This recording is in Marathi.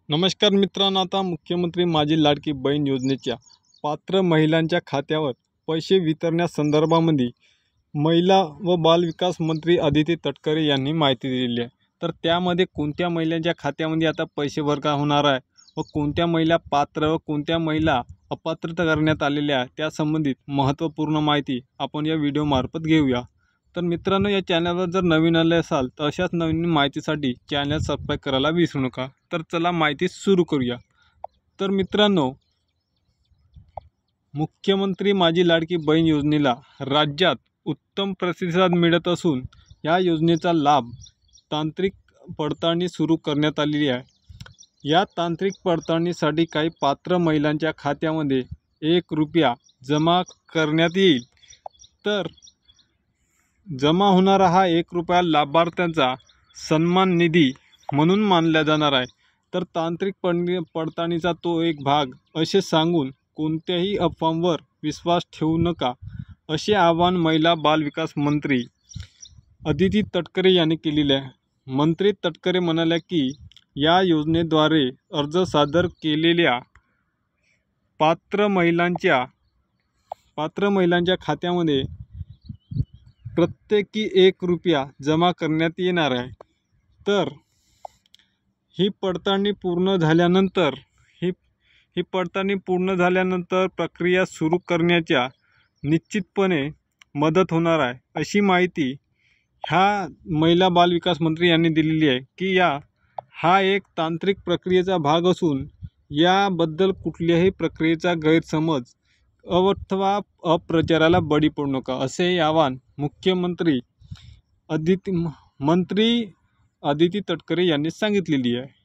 नमस्कार मित्रांनो, आता मुख्यमंत्री माझी लाडकी बहीण योजनेच्या पात्र महिलांच्या खात्यावर पैसे वितरण्यासंदर्भामध्ये महिला व बालविकास मंत्री अदिती तटकरे यांनी माहिती दिलेली आहे। तर त्यामध्ये कोणत्या महिलांच्या खात्यामध्ये आता पैसे वर्ग होणार आहे व कोणत्या महिला पात्र व कोणत्या महिला अपात्र करण्यात आलेल्या आहे त्या संबंधित महत्त्वपूर्ण माहिती आपण या व्हिडिओमार्फत घेऊया। तर मित्रांनो, या चॅनलवर जर नवीन आले असाल तर अशाच नवीन माहितीसाठी चॅनल सबस्क्राईब करायला विसरू नका। तर चला माहिती सुरू करूया। तर मित्रांनो, मुख्यमंत्री माझी लाडकी बहीण योजनेला राज्यात उत्तम प्रतिसाद मिळत असून या योजनेचा लाभ तांत्रिक पडताळणी सुरू करण्यात आलेली आहे। या तांत्रिक पडताळणीसाठी काही पात्र महिलांच्या खात्यामध्ये 1 रुपया जमा करण्यात येईल। तर जमा होणारा हा 1 रुपया लाभार्थ्यांचा सन्मान निधी म्हणून मानला जाणार आहे। तर तांत्रिक पडताळणीचा तो एक भाग असे सांगून कोणत्याही अफवांवर विश्वास ठेवू नका, असे आवाहन महिला बालविकास मंत्री अदिती तटकरे यांनी केलेले आहे। मंत्री तटकरे म्हणाल्या की या योजनेद्वारे अर्ज सादर केलेल्या पात्र महिलांच्या खात्यामध्ये प्रत्येकी 1 रुपया जमा करण्यात येणार आहे। तर ही पडताळणी पूर्ण झाल्यानंतर प्रक्रिया सुरू करण्याच्या निश्चितपणे मदत होणार आहे, अशी माहिती ह्या महिला बालविकास मंत्री यांनी दिलेली आहे की हा एक तांत्रिक प्रक्रियेचा भाग असून याबद्दल कुठल्याही प्रक्रियेचा गैरसमज अथवा अपप्रचाराला बळी पडू नका, असे आवाहन मुख्यमंत्री मंत्री अदिती तटकरे यांनी सांगितलेली आहे।